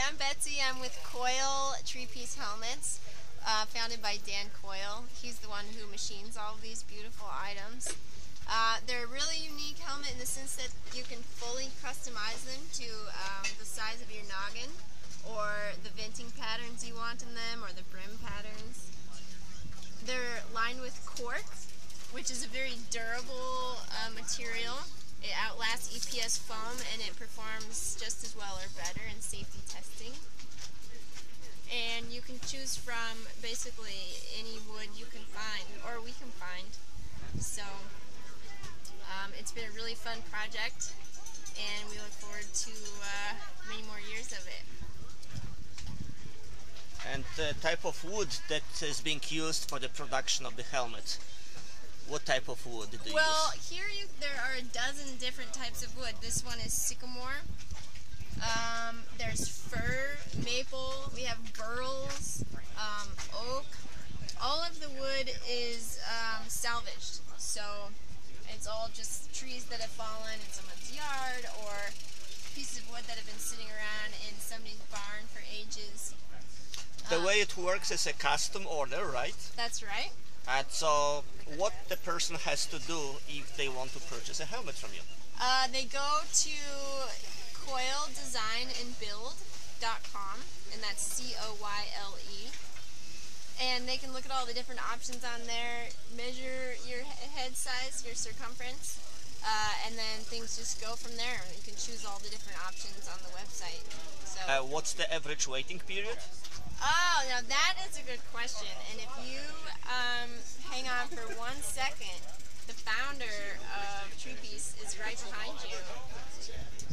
I'm Betsy. I'm with Coyle Tree-Piece Helmets, founded by Dan Coyle. He's the one who machines all of these beautiful items. They're a really unique helmet in the sense that you can fully customize them to the size of your noggin, or the venting patterns you want in them, or the brim patterns. They're lined with cork, which is a very durable material. It outlasts EPS foam, and it performs just as well or better in safety testing. And you can choose from basically any wood you can find, or we can find. So it's been a really fun project, and we look forward to many more years of it. And the type of wood that is being used for the production of the helmet. What type of wood do you Well, use? here there are a dozen different types of wood. This one is sycamore. There's fir, maple. We have burls, oak. All of the wood is salvaged. So it's all just trees that have fallen in someone's yard, or pieces of wood that have been sitting around in somebody's barn for ages. The way it works is a custom order, right? That's right. And so what the person has to do if they want to purchase a helmet from you? They go to coyledesignandbuild.com, and that's COYLE. And they can look at all the different options on there, measure your head size, your circumference, and then things just go from there. You can choose all the different options on the website. So. What's the average waiting period? Oh, now that is a good question. And if you hang on for 1 second, the founder of Tree-Piece is right behind you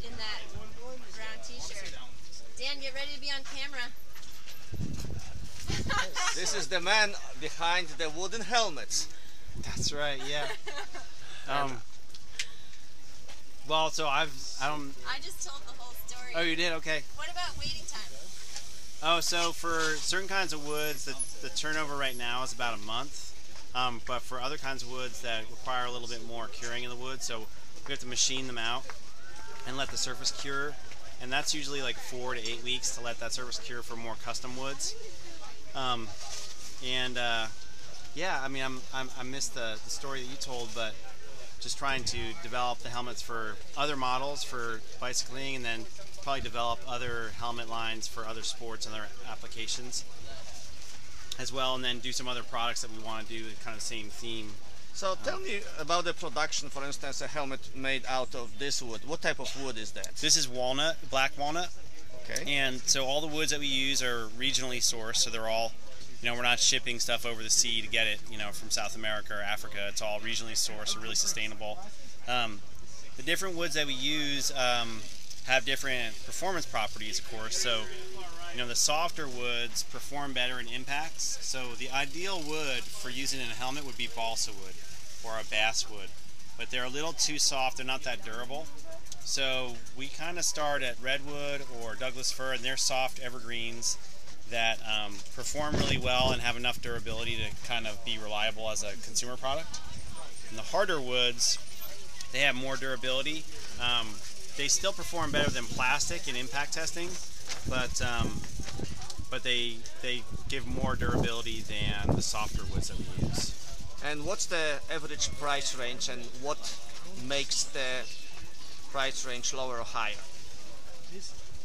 in that brown t-shirt. Dan, get ready to be on camera. This is the man behind the wooden helmets. That's right, yeah. Well, so I just told the whole story. Oh, you did? Okay. What about waiting time? Oh, so for certain kinds of woods, the turnover right now is about a month. But for other kinds of woods that require a little bit more curing in the wood, so we have to machine them out and let the surface cure. And that's usually like 4 to 8 weeks to let that surface cure for more custom woods. Yeah, I mean, I missed the story that you told, but just trying to develop the helmets for other models for bicycling, and then probably develop other helmet lines for other sports and other applications as well, and then do some other products that we want to do kind of the same theme. So tell me about the production, for instance, a helmet made out of this wood. What type of wood is that? This is walnut, black walnut. Okay. And so all the woods that we use are regionally sourced, so they're all, we're not shipping stuff over the sea to get it, from South America or Africa. It's all regionally sourced, really sustainable. The different woods that we use have different performance properties, of course. So, the softer woods perform better in impacts. So the ideal wood for using in a helmet would be balsa wood or a basswood. But they're a little too soft, they're not that durable. So we kind of start at redwood or Douglas fir, and they're soft evergreens that perform really well and have enough durability to kind of be reliable as a consumer product. And the harder woods, they have more durability. They still perform better than plastic in impact testing, but they give more durability than the softer woods that we use. And what's the average price range, and what makes the price range lower or higher?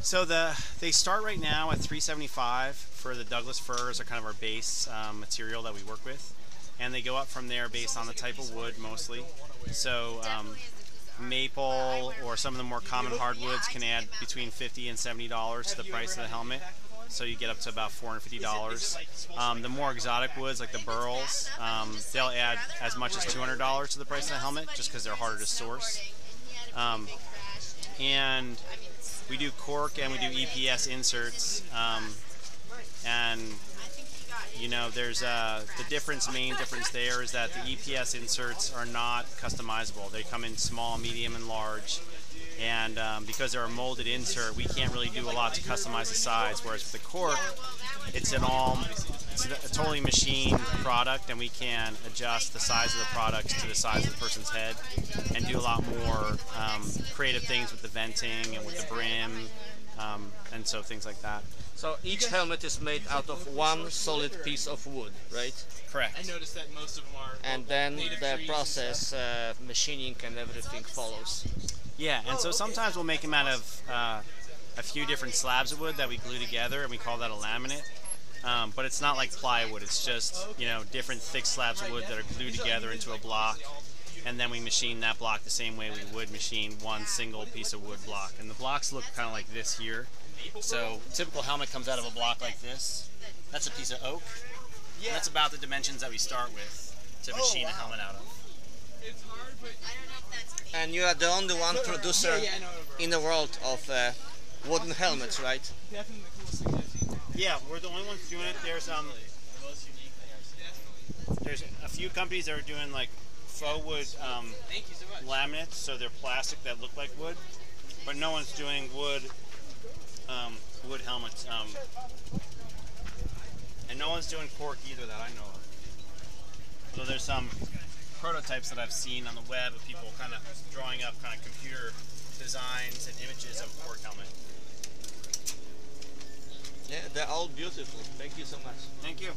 So they start right now at $375 for the Douglas firs, are kind of our base material that we work with, and they go up from there based on the type of wood mostly. So maple or some of the more common hardwoods can add between $50 and $70 to the price of the helmet. So you get up to about $450. The more exotic woods, like the burls, they'll add as much as $200 to the price of the helmet, just because they're harder to source. And we do cork and we do EPS inserts. And there's the main difference there is that the EPS inserts are not customizable. They come in small, medium, and large. And because they're a molded insert, we can't really do a lot to customize the size. Whereas with the cork, it's a totally machined product, and we can adjust the size of the product to the size of the person's head, and do a lot more creative things with the venting and with the brim, and so things like that. So each helmet is made out of one solid piece of wood, right? Correct. I noticed that most of them are. And then the process, machining and everything follows. Yeah, and so sometimes we'll make them out of a few different slabs of wood that we glue together, and we call that a laminate. But it's not like plywood. It's just, you know, different thick slabs of wood that are glued together into a block, and then we machine that block the same way we would machine one single piece of wood block. And the blocks look kind of like this here. So typical helmet comes out of a block like this. That's a piece of oak. And that's about the dimensions that we start with to machine a helmet out of. It's hard, but I don't know if that's And you are the only one producer yeah, I know, bro. in the world of wooden helmets, right? Definitely the coolest thing I've seen. Yeah, we're the only ones doing it. There's a few companies that are doing like faux wood Thank you so much. laminates, so they're plastic that look like wood, but no one's doing wood helmets, and no one's doing cork either that I know of. So there's some prototypes that I've seen on the web of people kind of drawing up kind of computer designs and images of a cork helmet. Yeah, they're all beautiful. Thank you so much. Thank you.